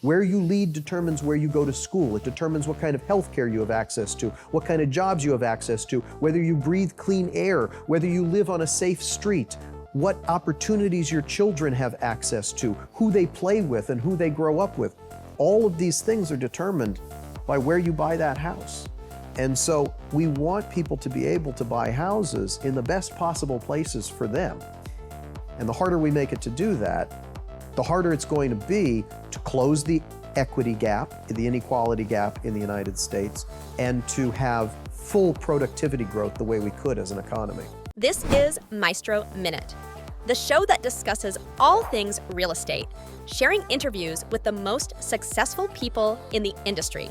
Where you lead determines where you go to school. It determines what kind of healthcare you have access to, what kind of jobs you have access to, whether you breathe clean air, whether you live on a safe street, what opportunities your children have access to, who they play with and who they grow up with. All of these things are determined by where you buy that house. And so we want people to be able to buy houses in the best possible places for them. And the harder we make it to do that, the harder it's going to be to close the equity gap, the inequality gap in the United States, and to have full productivity growth the way we could as an economy. This is Maestro Minute, the show that discusses all things real estate, sharing interviews with the most successful people in the industry.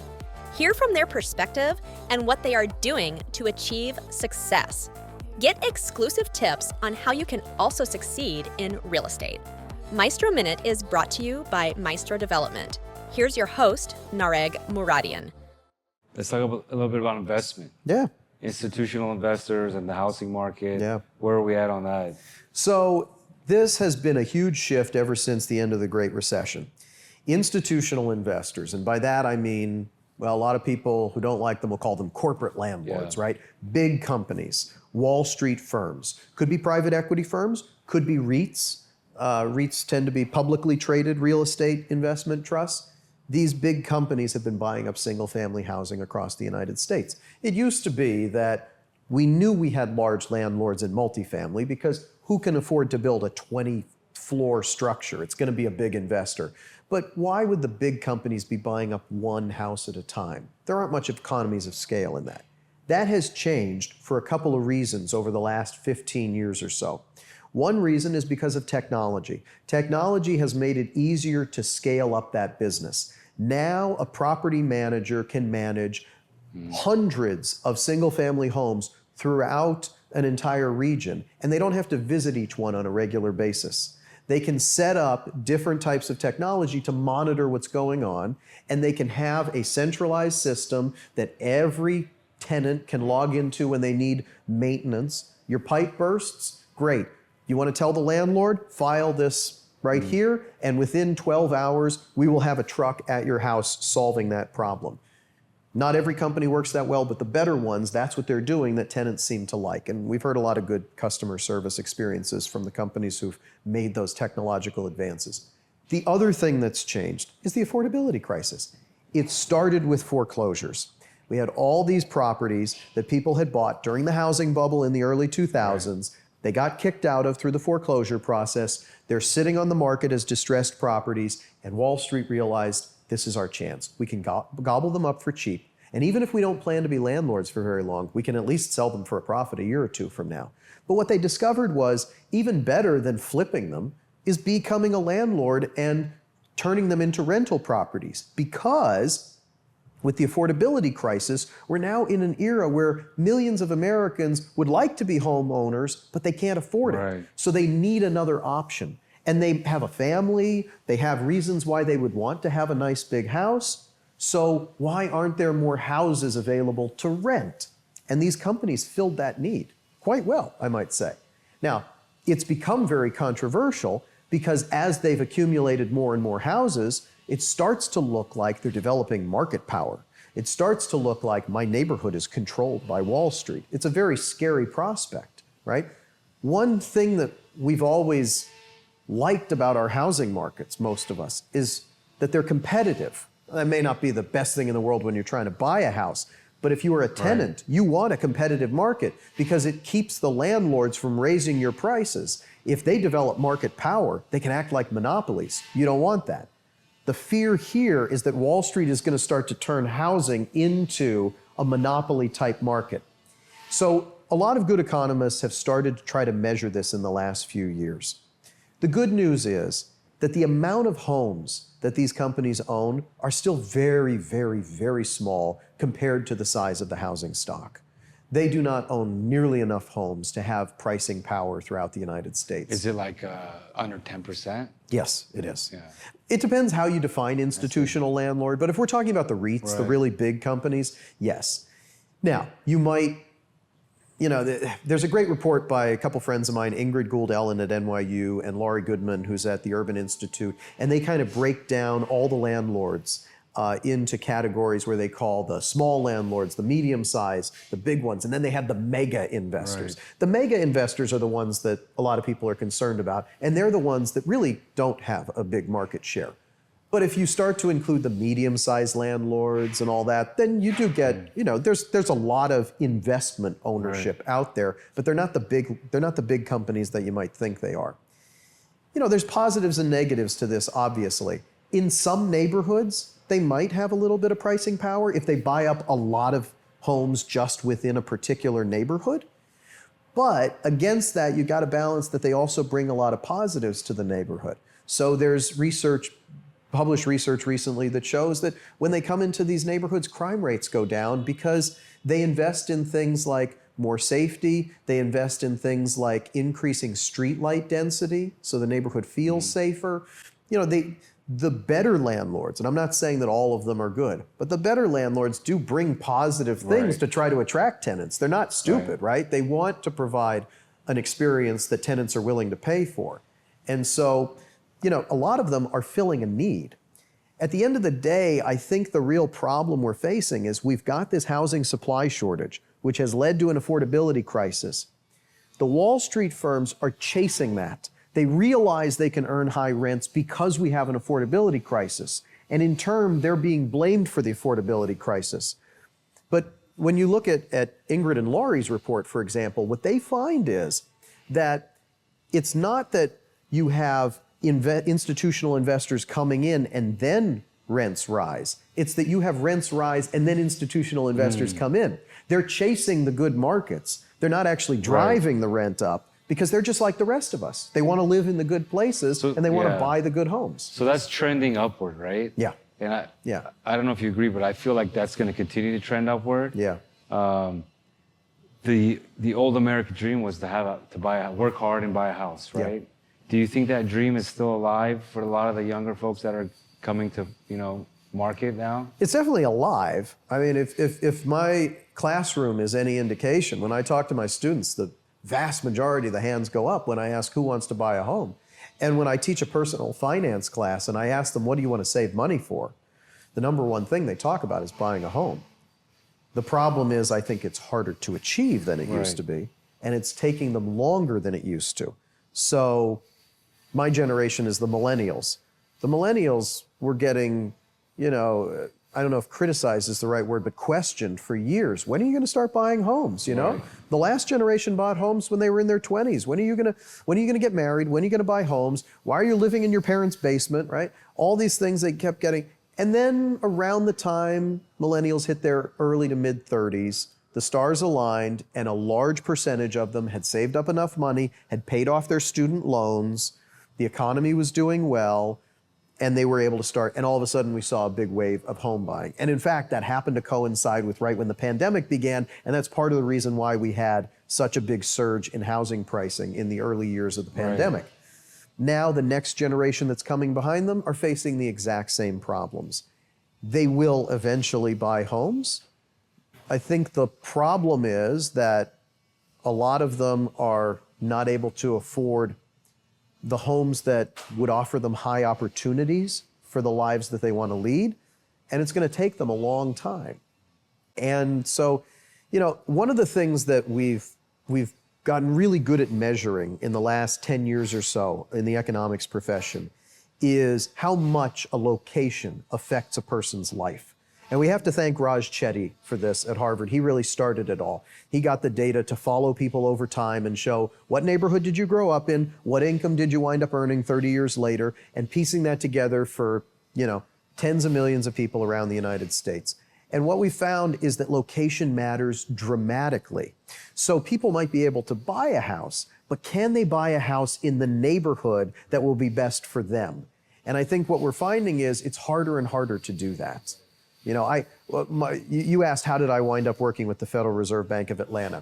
Hear from their perspective and what they are doing to achieve success. Get exclusive tips on how you can also succeed in real estate. Maestro Minute is brought to you by Maestro Development. Here's your host, Nareg Muradian. Let's talk a little bit about investment. Yeah. Institutional investors and the housing market. Yeah. Where are we at on that? So this has been a huge shift ever since the end of the Great Recession. Institutional investors, and by that I mean, well, a lot of people who don't like them will call them corporate landlords, right? Big companies, Wall Street firms. Could be private equity firms, could be REITs. REITs tend to be publicly traded real estate investment trusts. These big companies have been buying up single-family housing across the United States. It used to be that we knew we had large landlords in multifamily because who can afford to build a 20-floor structure? It's going to be a big investor. But why would the big companies be buying up one house at a time? There aren't much economies of scale in that. That has changed for a couple of reasons over the last 15 years or so. One reason is because of technology. Technology has made it easier to scale up that business. Now a property manager can manage hundreds of single-family homes throughout an entire region, and they don't have to visit each one on a regular basis. They can set up different types of technology to monitor what's going on, and they can have a centralized system that every tenant can log into when they need maintenance. Your pipe bursts? Great. You want to tell the landlord, file this right here, and within 12 hours, we will have a truck at your house solving that problem. Not every company works that well, but the better ones, that's what they're doing that tenants seem to like. And we've heard a lot of good customer service experiences from the companies who've made those technological advances. The other thing that's changed is the affordability crisis. It started with foreclosures. We had all these properties that people had bought during the housing bubble in the early 2000s. They got kicked out of through the foreclosure process. They're sitting on the market as distressed properties, and Wall Street realized this is our chance. We can gobble them up for cheap. And even if we don't plan to be landlords for very long, we can at least sell them for a profit a year or two from now. But what they discovered was even better than flipping them is becoming a landlord and turning them into rental properties, because with the affordability crisis, we're now in an era where millions of Americans would like to be homeowners, but they can't afford it. So they need another option. And they have a family, they have reasons why they would want to have a nice big house. So why aren't there more houses available to rent? And these companies filled that need quite well, I might say. Now, it's become very controversial because as they've accumulated more and more houses, it starts to look like they're developing market power. It starts to look like my neighborhood is controlled by Wall Street. It's a very scary prospect, right? One thing that we've always liked about our housing markets, most of us, is that they're competitive. That may not be the best thing in the world when you're trying to buy a house, but if you are a tenant, you want a competitive market because it keeps the landlords from raising your prices. If they develop market power, they can act like monopolies. You don't want that. The fear here is that Wall Street is going to start to turn housing into a monopoly type market. So a lot of good economists have started to try to measure this in the last few years. The good news is that the amount of homes that these companies own are still very, very, very small compared to the size of the housing stock. They do not own nearly enough homes to have pricing power throughout the United States. Is it like under 10%? Yes, it is. Yeah. It depends how you define institutional landlord, but if we're talking about the REITs, the really big companies, yes. Now, you might there's a great report by a couple friends of mine, Ingrid Gould-Ellen at NYU and Laurie Goodman, who's at the Urban Institute, and they kind of break down all the landlords into categories where they call the small landlords, the medium size, the big ones, and then they have the mega investors. Right. The mega investors are the ones that a lot of people are concerned about, and they're the ones that really don't have a big market share. But if you start to include the medium-sized landlords and all that, then you do get, there's a lot of investment ownership out there, but they're not the big companies that you might think they are. There's positives and negatives to this, obviously. In some neighborhoods, they might have a little bit of pricing power if they buy up a lot of homes just within a particular neighborhood. But against that, you got to balance that they also bring a lot of positives to the neighborhood. So there's published research recently that shows that when they come into these neighborhoods, crime rates go down because they invest in things like more safety, they invest in things like increasing street light density so the neighborhood feels safer. The better landlords, and I'm not saying that all of them are good, but the better landlords do bring positive things to try to attract tenants. They're not stupid, right? They want to provide an experience that tenants are willing to pay for. And so, a lot of them are filling a need. At the end of the day, I think the real problem we're facing is we've got this housing supply shortage, which has led to an affordability crisis. The Wall Street firms are chasing that. They realize they can earn high rents because we have an affordability crisis. And in turn, they're being blamed for the affordability crisis. But when you look at Ingrid and Laurie's report, for example, what they find is that it's not that you have institutional investors coming in and then rents rise. It's that you have rents rise and then institutional investors come in. They're chasing the good markets. They're not actually driving the rent up because they're just like the rest of us. They want to live in the good places and they want to buy the good homes. So that's trending upward, right? Yeah. And I don't know if you agree, but I feel like that's going to continue to trend upward. Yeah. The old American dream was to work hard and buy a house, right? Yeah. Do you think that dream is still alive for a lot of the younger folks that are coming to, market now? It's definitely alive. I mean, if my classroom is any indication, when I talk to my students, the vast majority of the hands go up when I ask who wants to buy a home. And when I teach a personal finance class and I ask them, what do you want to save money for? The number one thing they talk about is buying a home. The problem is, I think it's harder to achieve than it used to be, and it's taking them longer than it used to. So my generation is the millennials. The millennials were getting, I don't know if criticized is the right word, but questioned for years. When are you going to start buying homes? The last generation bought homes when they were in their 20s. When are you going to get married? When are you going to buy homes? Why are you living in your parents' basement, right? All these things they kept getting. And then around the time millennials hit their early to mid 30s, the stars aligned and a large percentage of them had saved up enough money, had paid off their student loans, the economy was doing well, and they were able to start, and all of a sudden we saw a big wave of home buying. And in fact, that happened to coincide with right when the pandemic began, and that's part of the reason why we had such a big surge in housing pricing in the early years of the pandemic. Now the next generation that's coming behind them are facing the exact same problems. They will eventually buy homes. I think the problem is that a lot of them are not able to afford the homes that would offer them high opportunities for the lives that they want to lead, and it's going to take them a long time. And so, one of the things that we've gotten really good at measuring in the last 10 years or so in the economics profession is how much a location affects a person's life. And we have to thank Raj Chetty for this at Harvard. He really started it all. He got the data to follow people over time and show what neighborhood did you grow up in, what income did you wind up earning 30 years later, and piecing that together for, tens of millions of people around the United States. And what we found is that location matters dramatically. So people might be able to buy a house, but can they buy a house in the neighborhood that will be best for them? And I think what we're finding is it's harder and harder to do that. You asked, how did I wind up working with the Federal Reserve Bank of Atlanta?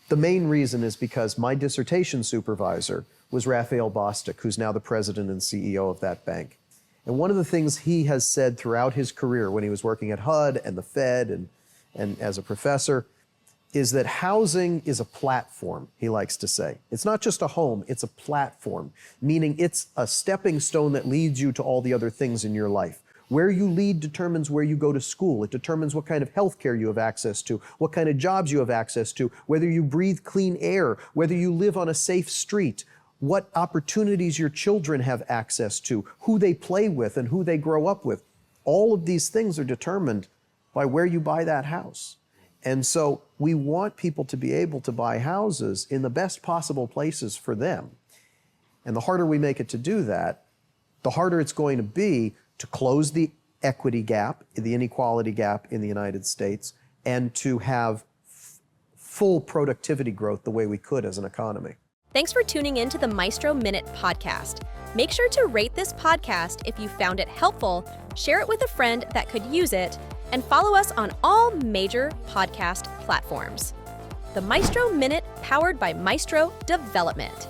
The main reason is because my dissertation supervisor was Raphael Bostic, who's now the president and CEO of that bank. And one of the things he has said throughout his career when he was working at HUD and the Fed and as a professor is that housing is a platform, he likes to say. It's not just a home, it's a platform, meaning it's a stepping stone that leads you to all the other things in your life. Where you lead determines where you go to school. It determines what kind of health care you have access to, what kind of jobs you have access to, whether you breathe clean air, whether you live on a safe street, what opportunities your children have access to, who they play with and who they grow up with. All of these things are determined by where you buy that house. And so we want people to be able to buy houses in the best possible places for them. And the harder we make it to do that, the harder it's going to be to close the equity gap, the inequality gap in the United States, and to have full productivity growth the way we could as an economy. Thanks for tuning in to the Maestro Minute Podcast. Make sure to rate this podcast if you found it helpful, share it with a friend that could use it, and follow us on all major podcast platforms. The Maestro Minute, powered by Maestro Development.